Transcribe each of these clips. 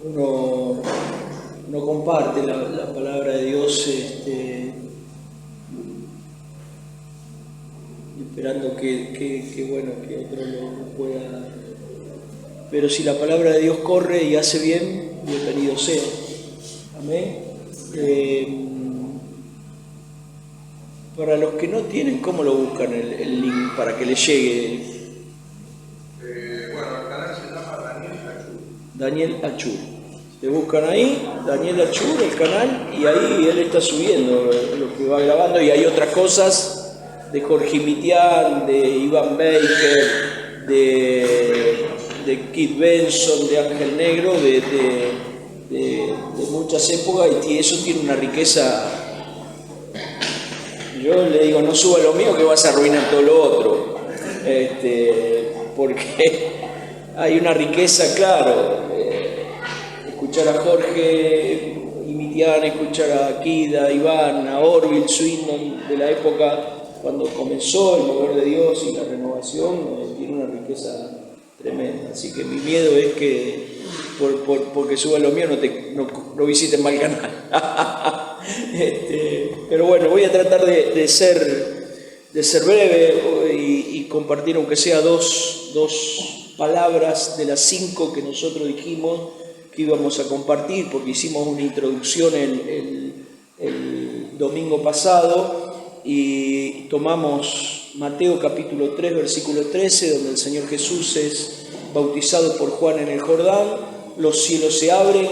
uno comparte la palabra de Dios, esperando que otro lo pueda. Pero si la palabra de Dios corre y hace bien, bienvenido sea. Amén. Para los que no tienen, ¿cómo lo buscan el link para que les llegue? Bueno, el canal se llama Daniel Achur. Daniel Achur. Le buscan ahí, Daniel Achur, el canal, y ahí él está subiendo lo que va grabando, y hay otras cosas de Jorge Mitián, de Iván Baker, de Keith Benson, de Ángel Negro, de muchas épocas, y eso tiene una riqueza. Yo le digo, no suba lo mío que vas a arruinar todo lo otro, porque hay una riqueza, claro. Escuchar a Jorge y Mitián, escuchar a Kida, a Iván, a Orville Swindon de la época cuando comenzó el mover de Dios y la renovación, tiene una riqueza tremenda. Así que mi miedo es que porque suba lo mío no visiten mal canal. Pero bueno, voy a tratar de ser breve y compartir aunque sea dos palabras de las 5 que nosotros dijimos que íbamos a compartir, porque hicimos una introducción el domingo pasado y tomamos Mateo capítulo 3 versículo 13, donde el Señor Jesús es bautizado por Juan en el Jordán, los cielos se abren,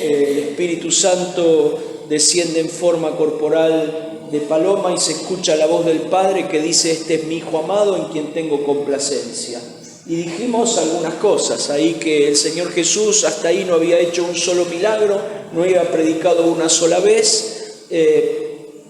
el Espíritu Santo desciende en forma corporal de paloma y se escucha la voz del Padre que dice: este es mi Hijo amado en quien tengo complacencia. Y dijimos algunas cosas ahí, que el Señor Jesús hasta ahí no había hecho un solo milagro, no había predicado una sola vez,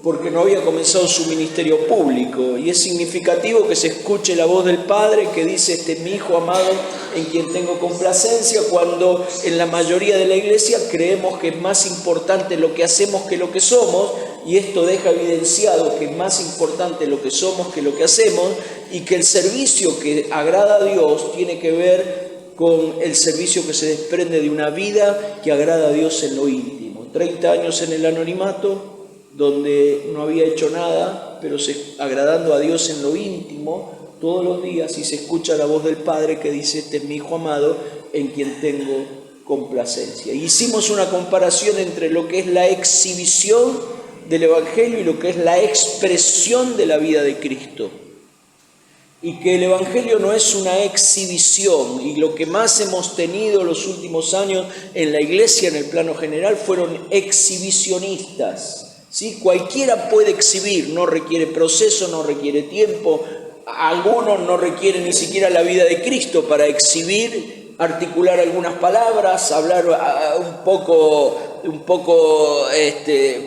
porque no había comenzado su ministerio público. Y es significativo que se escuche la voz del Padre que dice: este es mi Hijo amado en quien tengo complacencia, cuando en la mayoría de la iglesia creemos que es más importante lo que hacemos que lo que somos, y esto deja evidenciado que es más importante lo que somos que lo que hacemos, y que el servicio que agrada a Dios tiene que ver con el servicio que se desprende de una vida que agrada a Dios en lo íntimo. 30 años en el anonimato, donde no había hecho nada, pero agradando a Dios en lo íntimo todos los días, y se escucha la voz del Padre que dice: este es mi Hijo amado en quien tengo complacencia. Y hicimos una comparación entre lo que es la exhibición del Evangelio y lo que es la expresión de la vida de Cristo. Y que el Evangelio no es una exhibición, y lo que más hemos tenido los últimos años en la iglesia en el plano general fueron exhibicionistas. ¿Sí? Cualquiera puede exhibir, no requiere proceso, no requiere tiempo, algunos no requieren ni siquiera la vida de Cristo para exhibir, articular algunas palabras, hablar un poco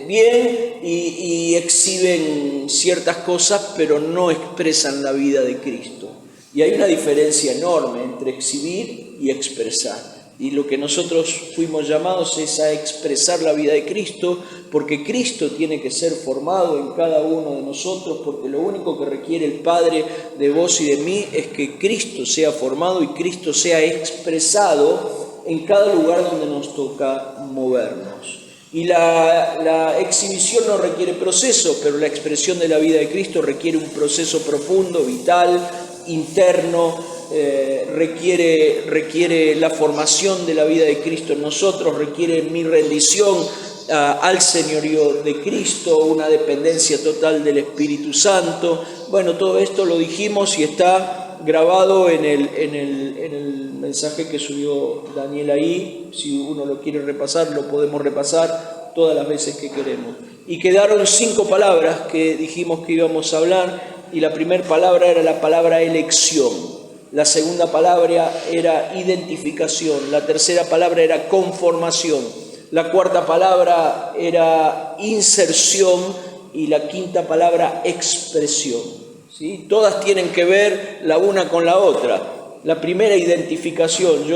bien y exhiben ciertas cosas, pero no expresan la vida de Cristo. Y hay una diferencia enorme entre exhibir y expresar. Y lo que nosotros fuimos llamados es a expresar la vida de Cristo, porque Cristo tiene que ser formado en cada uno de nosotros, porque lo único que requiere el Padre de vos y de mí es que Cristo sea formado y Cristo sea expresado en cada lugar donde nos toca movernos. Y la exhibición no requiere proceso, pero la expresión de la vida de Cristo requiere un proceso profundo, vital, interno. Requiere la formación de la vida de Cristo en nosotros, requiere mi rendición al señorío de Cristo, una dependencia total del Espíritu Santo. Bueno, todo esto lo dijimos y está grabado en el mensaje que subió Daniel ahí. Si uno lo quiere repasar, lo podemos repasar todas las veces que queremos. Y quedaron 5 palabras que dijimos que íbamos a hablar, y la primera palabra era la palabra elección. La segunda palabra era identificación, la tercera palabra era conformación, la cuarta palabra era inserción y la quinta palabra expresión. ¿Sí? Todas tienen que ver la una con la otra. La primera identificación,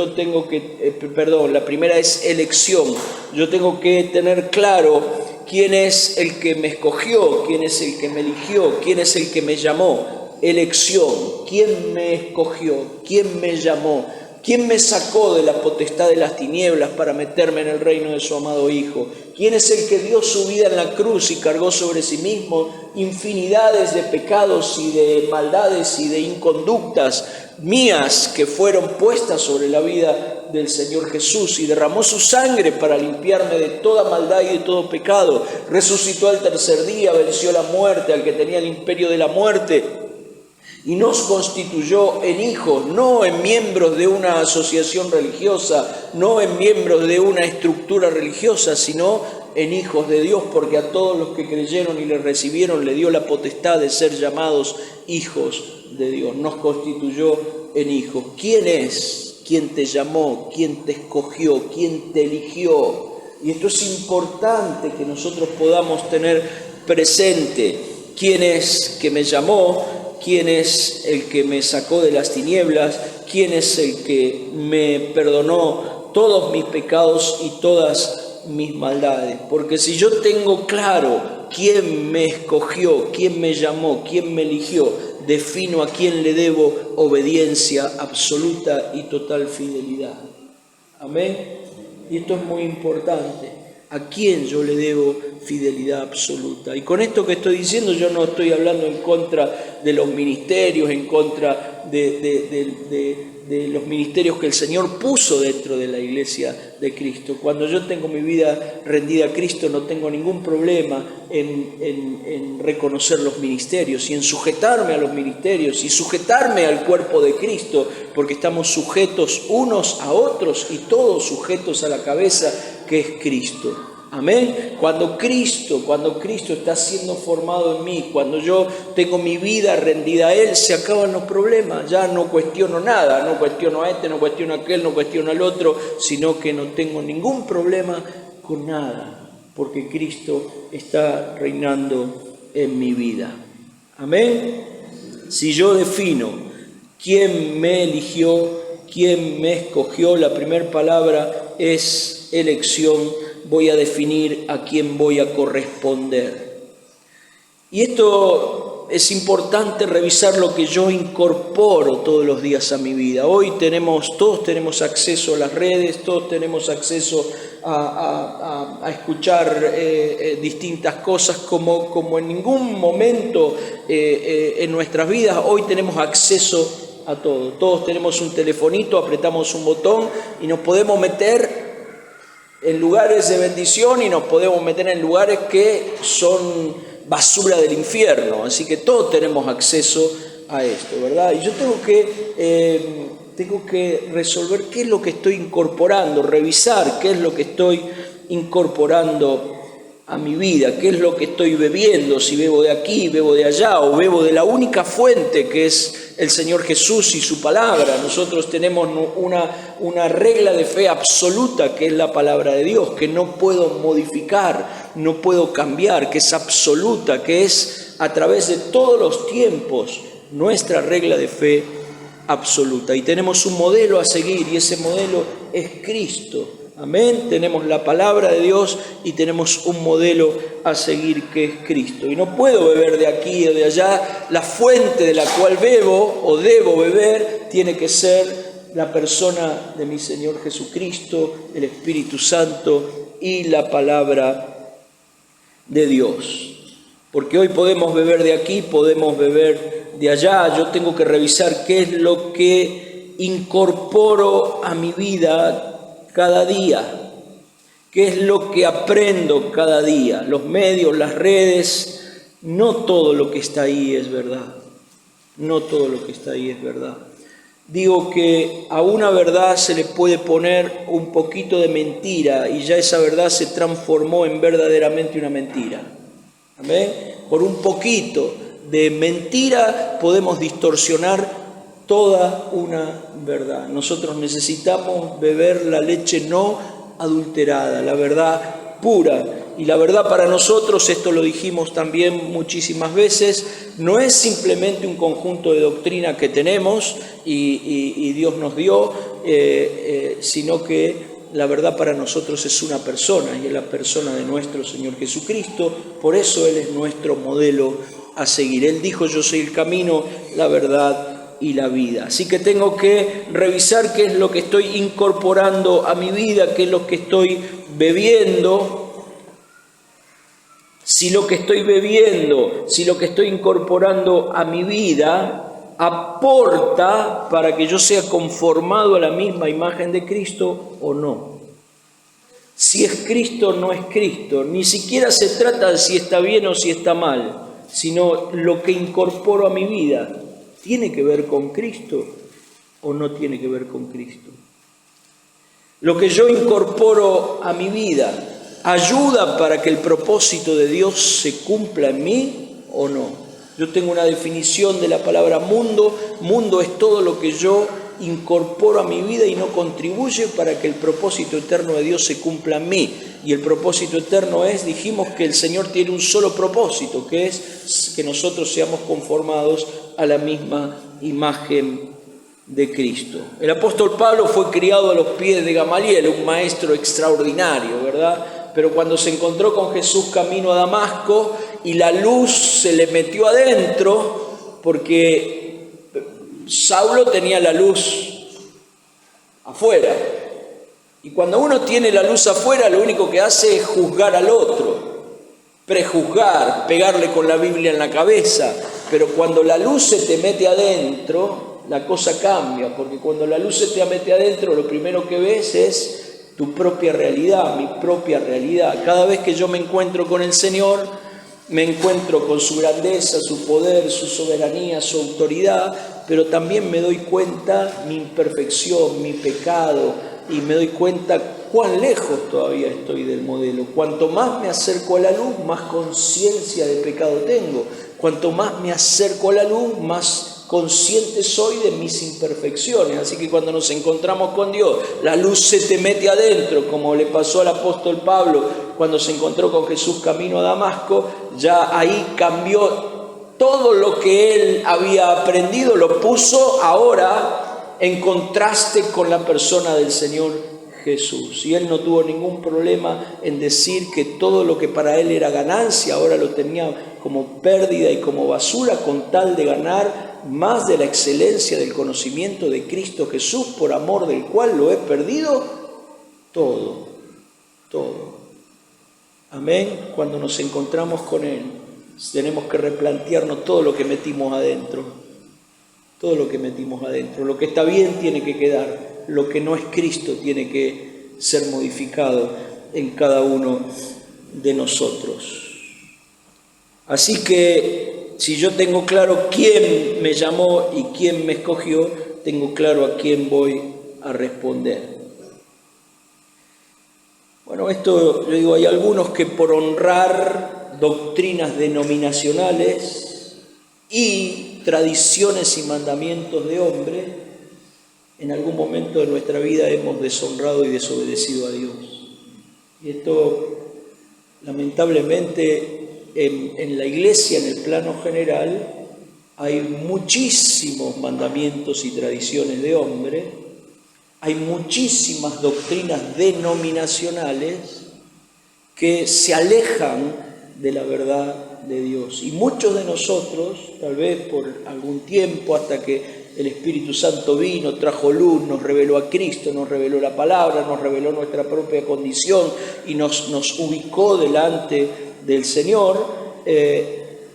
la primera es elección. Yo tengo que tener claro quién es el que me escogió, quién es el que me eligió, quién es el que me llamó. Elección, ¿quién me escogió? ¿Quién me llamó? ¿Quién me sacó de la potestad de las tinieblas para meterme en el reino de su amado Hijo? ¿Quién es el que dio su vida en la cruz y cargó sobre sí mismo infinidades de pecados y de maldades y de inconductas mías que fueron puestas sobre la vida del Señor Jesús, y derramó su sangre para limpiarme de toda maldad y de todo pecado? Resucitó al tercer día, venció la muerte, al que tenía el imperio de la muerte, y nos constituyó en hijos, no en miembros de una asociación religiosa, no en miembros de una estructura religiosa, sino en hijos de Dios, porque a todos los que creyeron y le recibieron le dio la potestad de ser llamados hijos de Dios. Nos constituyó en hijos. ¿Quién es? ¿Quién te llamó? ¿Quién te escogió? ¿Quién te eligió? Y esto es importante que nosotros podamos tener presente. ¿Quién es que me llamó? ¿Quién es el que me sacó de las tinieblas? ¿Quién es el que me perdonó todos mis pecados y todas mis maldades? Porque si yo tengo claro quién me escogió, quién me llamó, quién me eligió, defino a quién le debo obediencia absoluta y total fidelidad. Amén. Y esto es muy importante. ¿A quién yo le debo fidelidad absoluta? Y con esto que estoy diciendo, yo no estoy hablando en contra de los ministerios, en contra de los ministerios que el Señor puso dentro de la iglesia de Cristo. Cuando yo tengo mi vida rendida a Cristo, no tengo ningún problema en reconocer los ministerios y en sujetarme a los ministerios y sujetarme al cuerpo de Cristo, porque estamos sujetos unos a otros y todos sujetos a la cabeza que es Cristo. Amén. Cuando Cristo está siendo formado en mí, cuando yo tengo mi vida rendida a Él, se acaban los problemas. Ya no cuestiono nada, no cuestiono a este, no cuestiono a aquel, no cuestiono al otro, sino que no tengo ningún problema con nada, porque Cristo está reinando en mi vida. Amén. Si yo defino quién me eligió, quién me escogió, la primera palabra es elección. Voy a definir a quién voy a corresponder. Y esto es importante revisar lo que yo incorporo todos los días a mi vida. Hoy todos tenemos acceso a las redes, todos tenemos acceso a escuchar distintas cosas como en ningún momento en nuestras vidas. Hoy tenemos acceso a todo. Todos tenemos un telefonito, apretamos un botón y nos podemos meter en lugares de bendición y nos podemos meter en lugares que son basura del infierno. Así que todos tenemos acceso a esto, ¿verdad? Y yo tengo que resolver qué es lo que estoy incorporando, revisar qué es lo que estoy incorporando a mi vida, qué es lo que estoy bebiendo, si bebo de aquí, bebo de allá o bebo de la única fuente que es el Señor Jesús y su palabra. Nosotros tenemos una regla de fe absoluta que es la palabra de Dios, que no puedo modificar, no puedo cambiar, que es absoluta, que es a través de todos los tiempos nuestra regla de fe absoluta. Y tenemos un modelo a seguir y ese modelo es Cristo. Amén. Tenemos la palabra de Dios y tenemos un modelo a seguir que es Cristo. Y no puedo beber de aquí o de allá. La fuente de la cual bebo o debo beber tiene que ser la persona de mi Señor Jesucristo, el Espíritu Santo y la palabra de Dios. Porque hoy podemos beber de aquí, podemos beber de allá. Yo tengo que revisar qué es lo que incorporo a mi vida cada día, qué es lo que aprendo cada día. Los medios, las redes, no todo lo que está ahí es verdad. No todo lo que está ahí es verdad. Digo que a una verdad se le puede poner un poquito de mentira y ya esa verdad se transformó en verdaderamente una mentira. ¿Amén? Por un poquito de mentira podemos distorsionar toda una verdad. Nosotros necesitamos beber la leche no adulterada, la verdad pura. Y la verdad para nosotros, esto lo dijimos también muchísimas veces, no es simplemente un conjunto de doctrina que tenemos y Dios nos dio, sino que la verdad para nosotros es una persona, y es la persona de nuestro Señor Jesucristo. Por eso Él es nuestro modelo a seguir. Él dijo: yo soy el camino, la verdad y la vida. Así que tengo que revisar qué es lo que estoy incorporando a mi vida, qué es lo que estoy bebiendo. Si lo que estoy bebiendo, si lo que estoy incorporando a mi vida aporta para que yo sea conformado a la misma imagen de Cristo o no. Si es Cristo o no es Cristo. Ni siquiera se trata de si está bien o si está mal, sino lo que incorporo a mi vida. ¿Tiene que ver con Cristo o no tiene que ver con Cristo? Lo que yo incorporo a mi vida, ¿ayuda para que el propósito de Dios se cumpla en mí o no? Yo tengo una definición de la palabra mundo. Mundo es todo lo que yo incorporo a mi vida y no contribuye para que el propósito eterno de Dios se cumpla en mí. Y el propósito eterno dijimos que el Señor tiene un solo propósito, que es que nosotros seamos conformados a la misma imagen de Cristo. El apóstol Pablo fue criado a los pies de Gamaliel, un maestro extraordinario, ¿verdad? Pero cuando se encontró con Jesús camino a Damasco y la luz se le metió adentro, porque Saulo tenía la luz afuera. Y cuando uno tiene la luz afuera, lo único que hace es juzgar al otro, prejuzgar, pegarle con la Biblia en la cabeza. Pero cuando la luz se te mete adentro, la cosa cambia, porque cuando la luz se te mete adentro, lo primero que ves es tu propia realidad, mi propia realidad. Cada vez que yo me encuentro con el Señor, me encuentro con su grandeza, su poder, su soberanía, su autoridad, pero también me doy cuenta mi imperfección, mi pecado, y me doy cuenta cuán lejos todavía estoy del modelo. Cuanto más me acerco a la luz, más conciencia de pecado tengo. Cuanto más me acerco a la luz, más consciente soy de mis imperfecciones. Así que cuando nos encontramos con Dios, la luz se te mete adentro, como le pasó al apóstol Pablo cuando se encontró con Jesús camino a Damasco. Ya ahí cambió todo lo que él había aprendido, lo puso ahora en contraste con la persona del Señor Jesús. Y él no tuvo ningún problema en decir que todo lo que para él era ganancia, ahora lo tenía como pérdida y como basura, con tal de ganar más de la excelencia del conocimiento de Cristo Jesús, por amor del cual lo he perdido todo. Amén. Cuando nos encontramos con él, tenemos que replantearnos todo lo que metimos adentro. Todo lo que metimos adentro. Lo que está bien tiene que quedar. Lo que no es Cristo tiene que ser modificado en cada uno de nosotros. Así que si yo tengo claro quién me llamó y quién me escogió, tengo claro a quién voy a responder. Bueno, esto, yo digo, hay algunos que por honrar doctrinas denominacionales y tradiciones y mandamientos de hombre, en algún momento de nuestra vida hemos deshonrado y desobedecido a Dios. Y esto, lamentablemente, en la iglesia, en el plano general, hay muchísimos mandamientos y tradiciones de hombre, hay muchísimas doctrinas denominacionales que se alejan de la verdad de Dios. Y muchos de nosotros, tal vez por algún tiempo, hasta que el Espíritu Santo vino, trajo luz, nos reveló a Cristo, nos reveló la palabra, nos reveló nuestra propia condición y nos ubicó delante del Señor,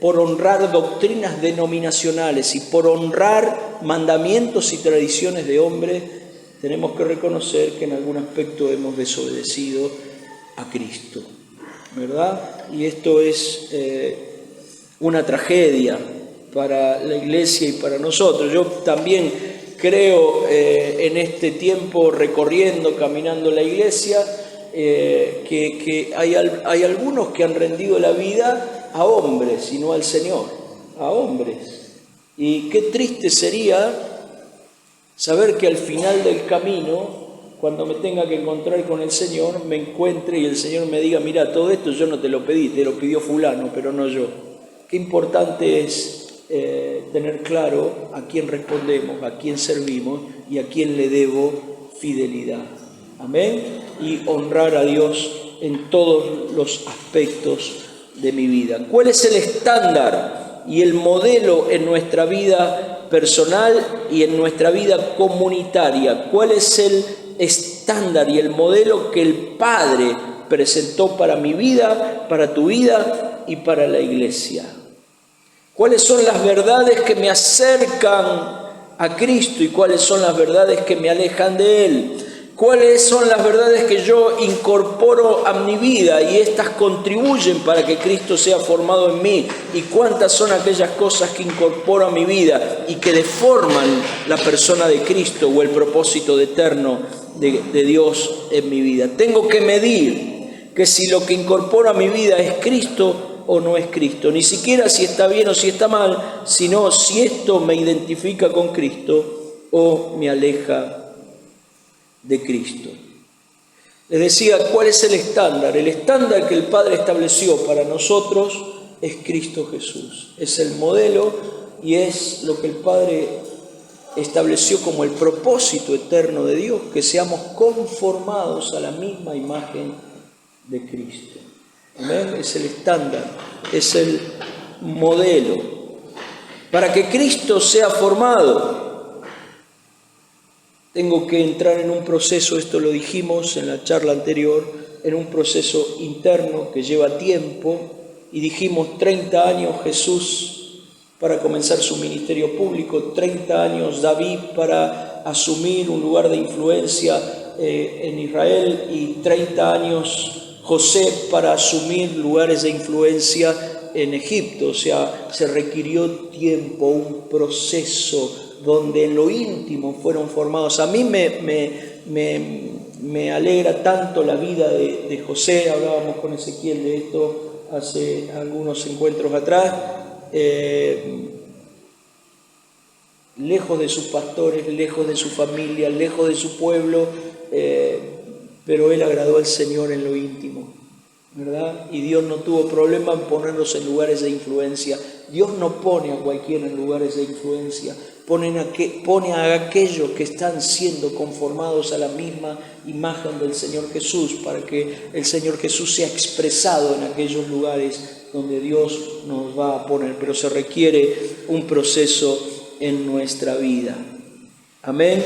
por honrar doctrinas denominacionales y por honrar mandamientos y tradiciones de hombre, tenemos que reconocer que en algún aspecto hemos desobedecido a Cristo, ¿verdad? Y esto es una tragedia para la iglesia y para nosotros. Yo también creo en este tiempo recorriendo, caminando la iglesia, que hay algunos que han rendido la vida a hombres y no al Señor, a hombres. Y qué triste sería saber que al final del camino, cuando me tenga que encontrar con el Señor, me encuentre y el Señor me diga: mira, todo esto yo no te lo pedí, te lo pidió fulano, pero no yo. Qué importante es tener claro a quién respondemos, a quién servimos y a quién le debo fidelidad. Amén. Y honrar a Dios en todos los aspectos de mi vida. ¿Cuál es el estándar y el modelo en nuestra vida personal y en nuestra vida comunitaria. ¿Cuál es el estándar y el modelo que el Padre presentó para mi vida, para tu vida y para la iglesia? ¿Cuáles son las verdades que me acercan a Cristo y cuáles son las verdades que me alejan de Él? ¿Cuáles son las verdades que yo incorporo a mi vida y estas contribuyen para que Cristo sea formado en mí? ¿Y cuántas son aquellas cosas que incorporo a mi vida y que deforman la persona de Cristo o el propósito eterno de Dios en mi vida? Tengo que medir que si lo que incorporo a mi vida es Cristo o no es Cristo, ni siquiera si está bien o si está mal, sino si esto me identifica con Cristo o me aleja de Cristo. Les decía, ¿cuál es el estándar? El estándar que el Padre estableció para nosotros es Cristo Jesús. Es el modelo y es lo que el Padre estableció como el propósito eterno de Dios, que seamos conformados a la misma imagen de Cristo. ¿Amén? Es el estándar, es el modelo. Para que Cristo sea formado, tengo que entrar en un proceso, esto lo dijimos en la charla anterior, en un proceso interno que lleva tiempo, y dijimos 30 años Jesús para comenzar su ministerio público, 30 años David para asumir un lugar de influencia en Israel y 30 años José para asumir lugares de influencia en Egipto. O sea, se requirió tiempo, un proceso donde en lo íntimo fueron formados. A mí me alegra tanto la vida de José. Hablábamos con Ezequiel de esto hace algunos encuentros atrás. Lejos de sus pastores, lejos de su familia, lejos de su pueblo, pero él agradó al Señor en lo íntimo, ¿verdad? Y Dios no tuvo problema en ponernos en lugares de influencia. Dios no pone a cualquiera en lugares de influencia, pone a aquellos que están siendo conformados a la misma imagen del Señor Jesús, para que el Señor Jesús sea expresado en aquellos lugares donde Dios nos va a poner. Pero se requiere un proceso en nuestra vida. Amén.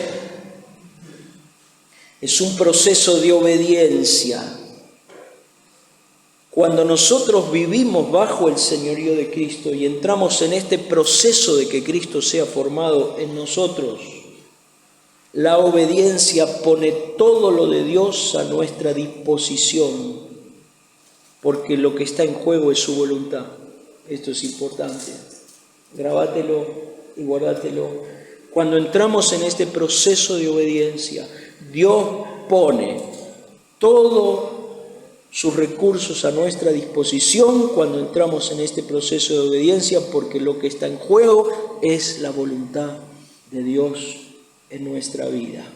Es un proceso de obediencia. Cuando nosotros vivimos bajo el señorío de Cristo y entramos en este proceso de que Cristo sea formado en nosotros, la obediencia pone todo lo de Dios a nuestra disposición, porque lo que está en juego es su voluntad. Esto es importante. Grabátelo y guardátelo. Cuando entramos en este proceso de obediencia, Dios pone todos sus recursos a nuestra disposición cuando entramos en este proceso de obediencia, porque lo que está en juego es la voluntad de Dios en nuestra vida.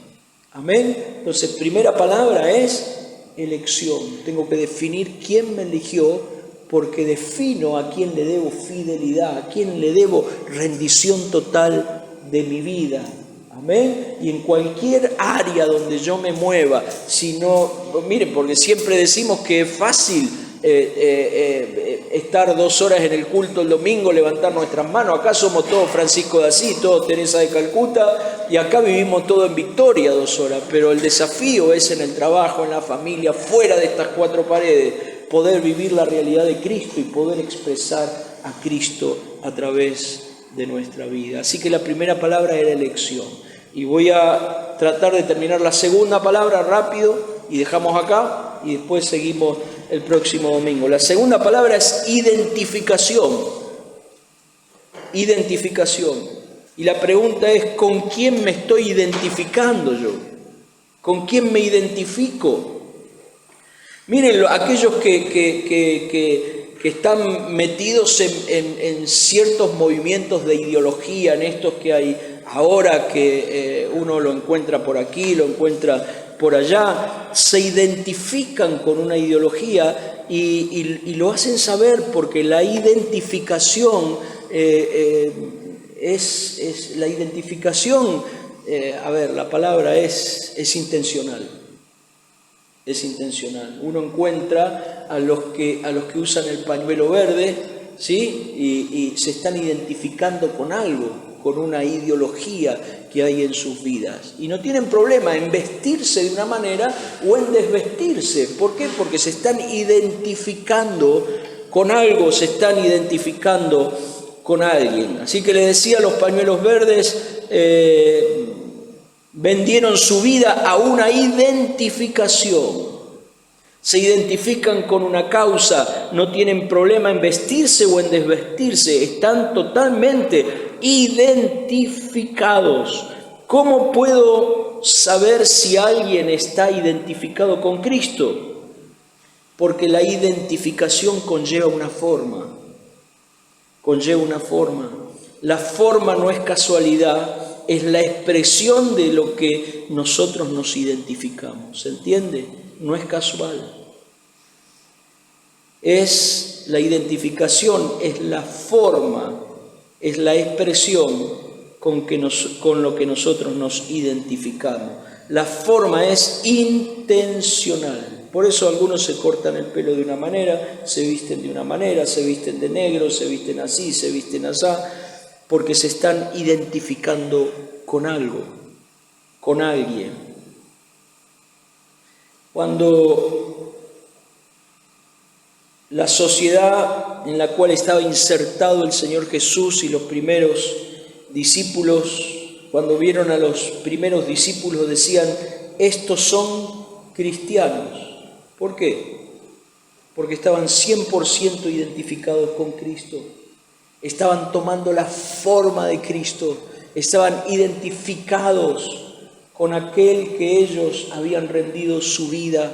Amén. Entonces, primera palabra es elección. Tengo que definir quién me eligió, porque defino a quién le debo fidelidad, a quién le debo rendición total de mi vida. Amén. Y en cualquier área donde yo me mueva, si no, miren, porque siempre decimos que es fácil estar 2 horas en el culto el domingo, levantar nuestras manos. Acá somos todos Francisco de Asís, todos Teresa de Calcuta, y acá vivimos todo en victoria 2 horas. Pero el desafío es en el trabajo, en la familia, fuera de estas 4 paredes, poder vivir la realidad de Cristo y poder expresar a Cristo a través de nuestra vida. Así que la primera palabra era elección. Y voy a tratar de terminar la segunda palabra rápido y dejamos acá y después seguimos el próximo domingo. La segunda palabra es identificación. Identificación. Y la pregunta es, ¿con quién me estoy identificando yo? ¿Con quién me identifico? Miren, aquellos que están metidos en ciertos movimientos de ideología, en estos que hay ahora, que uno lo encuentra por aquí, lo encuentra por allá, se identifican con una ideología y lo hacen saber, porque la identificación es la identificación, la palabra es intencional. Es intencional. Uno encuentra a los que usan el pañuelo verde, ¿sí? Y se están identificando con algo. con una ideología que hay en sus vidas. Y no tienen problema en vestirse de una manera o en desvestirse. ¿Por qué? Porque se están identificando con algo, se están identificando con alguien. Así que le decía a los pañuelos verdes, vendieron su vida a una identificación. Se identifican con una causa, no tienen problema en vestirse o en desvestirse, están totalmente identificados. ¿Cómo puedo saber si alguien está identificado con Cristo? Porque la identificación conlleva una forma. La forma no es casualidad, es la expresión de lo que nosotros nos identificamos. ¿Se entiende? No es casual. Es la identificación, es la forma, es la expresión con lo que nosotros nos identificamos. La forma es intencional. Por eso algunos se cortan el pelo de una manera, se visten de una manera, se visten de negro, se visten así, se visten asá, porque se están identificando con algo, con alguien. Cuando la sociedad en la cual estaba insertado el Señor Jesús y los primeros discípulos, cuando vieron a los primeros discípulos decían, estos son cristianos. ¿Por qué? Porque estaban 100% identificados con Cristo. Estaban tomando la forma de Cristo. Estaban identificados con aquel que ellos habían rendido su vida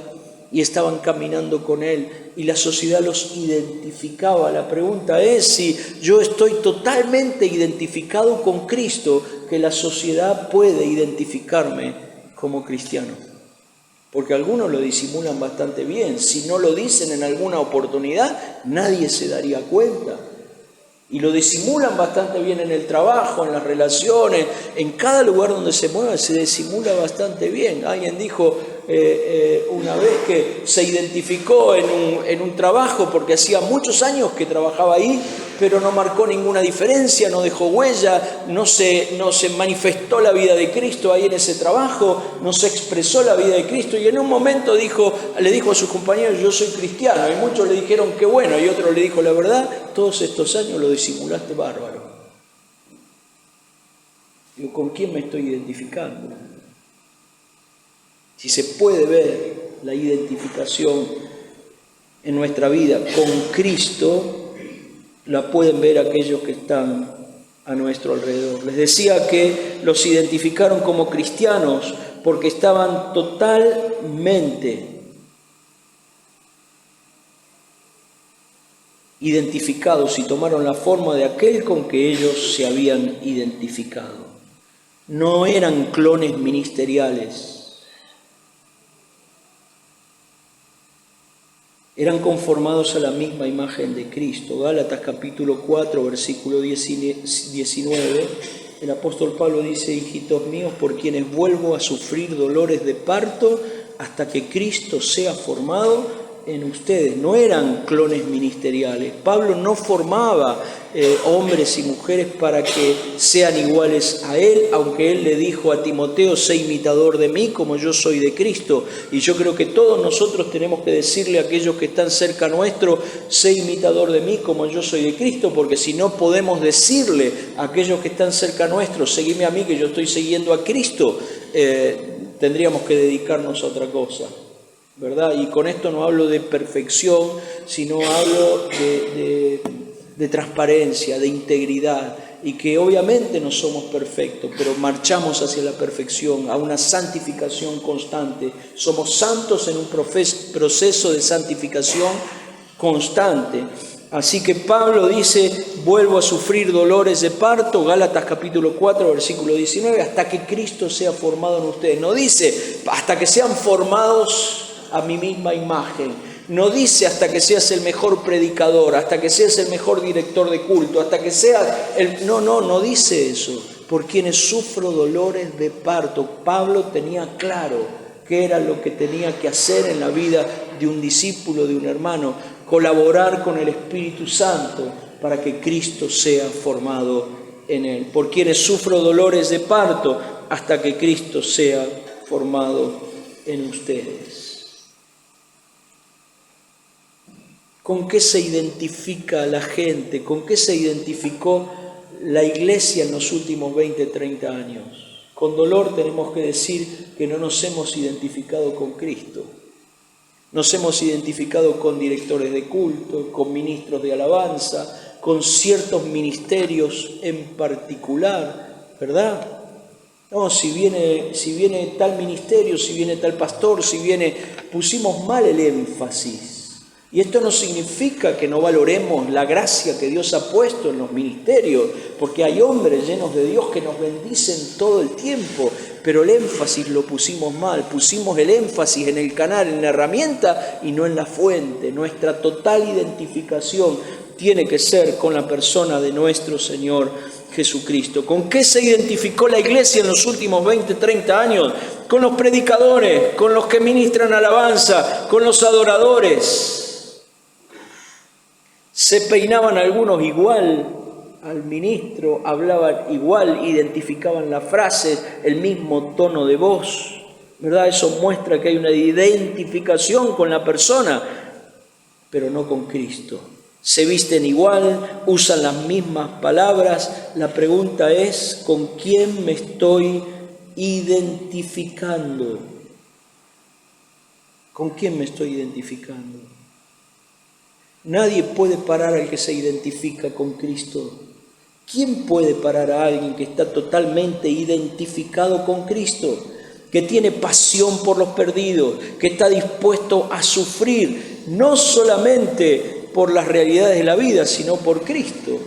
y estaban caminando con Él. Y la sociedad los identificaba. La pregunta es si yo estoy totalmente identificado con Cristo, que la sociedad puede identificarme como cristiano. Porque algunos lo disimulan bastante bien. Si no lo dicen en alguna oportunidad, nadie se daría cuenta. Y lo disimulan bastante bien en el trabajo, en las relaciones, en cada lugar donde se mueva se disimula bastante bien. Alguien dijo una vez que se identificó en un trabajo porque hacía muchos años que trabajaba ahí, pero no marcó ninguna diferencia, no dejó huella, no se manifestó la vida de Cristo ahí en ese trabajo, no se expresó la vida de Cristo, y en un momento le dijo a sus compañeros, yo soy cristiano, y muchos le dijeron qué bueno, y otro le dijo, la verdad, todos estos años lo disimulaste bárbaro. Digo, ¿con quién me estoy identificando? Si se puede ver la identificación en nuestra vida con Cristo, la pueden ver aquellos que están a nuestro alrededor. Les decía que los identificaron como cristianos porque estaban totalmente identificados y tomaron la forma de aquel con que ellos se habían identificado. No eran clones ministeriales. Eran conformados a la misma imagen de Cristo. Gálatas capítulo 4, versículo 19, el apóstol Pablo dice, hijitos míos, por quienes vuelvo a sufrir dolores de parto hasta que Cristo sea formado en ustedes. No eran clones ministeriales. Pablo no formaba hombres y mujeres para que sean iguales a él, aunque él le dijo a Timoteo, sé imitador de mí como yo soy de Cristo. Y yo creo que todos nosotros tenemos que decirle a aquellos que están cerca nuestro, sé imitador de mí como yo soy de Cristo, porque si no podemos decirle a aquellos que están cerca nuestro, seguime a mí que yo estoy siguiendo a Cristo, tendríamos que dedicarnos a otra cosa, ¿verdad? Y con esto no hablo de perfección, sino hablo de transparencia, de integridad, y que obviamente no somos perfectos, pero marchamos hacia la perfección, a una santificación constante. Somos santos en un proceso de santificación constante. Así que Pablo dice, vuelvo a sufrir dolores de parto, Gálatas capítulo 4, versículo 19, hasta que Cristo sea formado en ustedes. No dice, hasta que sean formados a mi misma imagen. No dice hasta que seas el mejor predicador, hasta que seas el mejor director de culto, hasta que seas el... No dice eso. Por quienes sufro dolores de parto. Pablo tenía claro qué era lo que tenía que hacer en la vida de un discípulo, de un hermano. Colaborar con el Espíritu Santo para que Cristo sea formado en Él, por quienes sufro dolores de parto hasta que Cristo sea formado en ustedes. ¿Con qué se identifica la gente? ¿Con qué se identificó la iglesia en los últimos 20, 30 años? Con dolor tenemos que decir que no nos hemos identificado con Cristo. Nos hemos identificado con directores de culto, con ministros de alabanza, con ciertos ministerios en particular, ¿verdad? No, si viene tal ministerio, si viene tal pastor, pusimos mal el énfasis. Y esto no significa que no valoremos la gracia que Dios ha puesto en los ministerios, porque hay hombres llenos de Dios que nos bendicen todo el tiempo, pero el énfasis lo pusimos mal, pusimos el énfasis en el canal, en la herramienta y no en la fuente. Nuestra total identificación tiene que ser con la persona de nuestro Señor Jesucristo. ¿Con qué se identificó la iglesia en los últimos 20, 30 años? Con los predicadores, con los que ministran alabanza, con los adoradores. Se peinaban algunos igual al ministro, hablaban igual, identificaban las frases, el mismo tono de voz, ¿verdad? Eso muestra que hay una identificación con la persona, pero no con Cristo. Se visten igual, usan las mismas palabras. La pregunta es, ¿con quién me estoy identificando? ¿Con quién me estoy identificando? Nadie puede parar al que se identifica con Cristo. ¿Quién puede parar a alguien que está totalmente identificado con Cristo? Que tiene pasión por los perdidos, que está dispuesto a sufrir, no solamente por las realidades de la vida, sino por Cristo.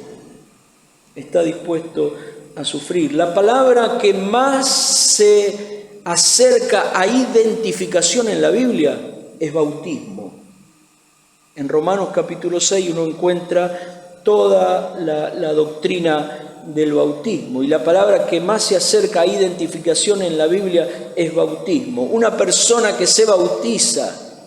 Está dispuesto a sufrir. La palabra que más se acerca a identificación en la Biblia es bautismo. En Romanos capítulo 6 uno encuentra toda la doctrina del bautismo. Y la palabra que más se acerca a identificación en la Biblia es bautismo. Una persona que se bautiza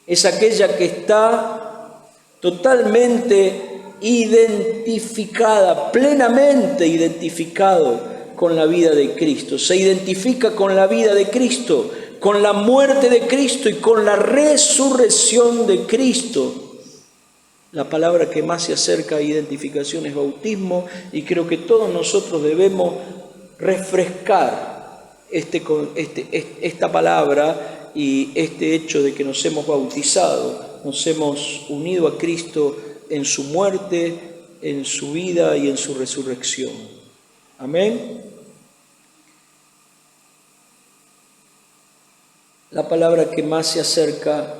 es aquella que está totalmente identificada, plenamente identificado con la vida de Cristo. Se identifica con la vida de Cristo, con la muerte de Cristo y con la resurrección de Cristo. La palabra que más se acerca a identificación es bautismo, y creo que todos nosotros debemos refrescar esta palabra y este hecho de que nos hemos bautizado, nos hemos unido a Cristo en su muerte, en su vida y en su resurrección. Amén. La palabra que más se acerca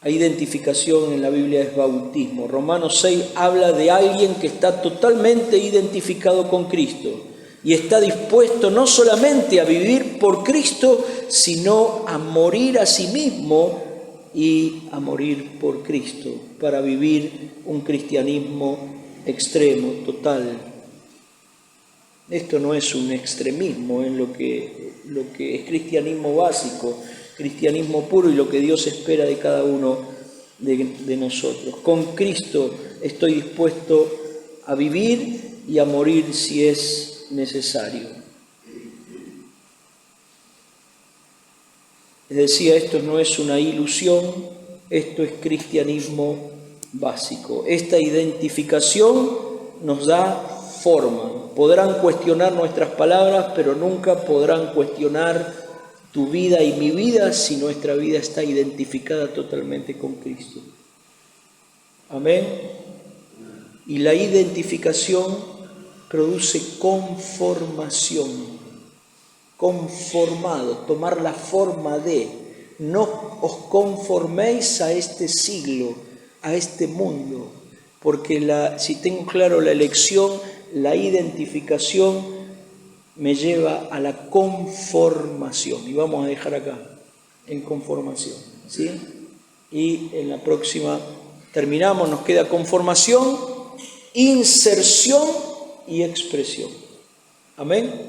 a identificación en la Biblia es bautismo. Romanos 6 habla de alguien que está totalmente identificado con Cristo y está dispuesto no solamente a vivir por Cristo, sino a morir a sí mismo y a morir por Cristo, para vivir un cristianismo extremo, total. Esto no es un extremismo en lo que es cristianismo básico, cristianismo puro y lo que Dios espera de cada uno de nosotros. Con Cristo estoy dispuesto a vivir y a morir si es necesario. Les decía, esto no es una ilusión, esto es cristianismo básico. Esta identificación nos da forma. Podrán cuestionar nuestras palabras, pero nunca podrán cuestionar tu vida y mi vida si nuestra vida está identificada totalmente con Cristo. Amén. Y la identificación produce conformación. Conformado, tomar la forma de. No os conforméis a este siglo, a este mundo, porque si tengo claro la elección, la identificación me lleva a la conformación. Y vamos a dejar acá, en conformación, ¿sí? Y en la próxima terminamos, nos queda conformación, inserción y expresión. Amén.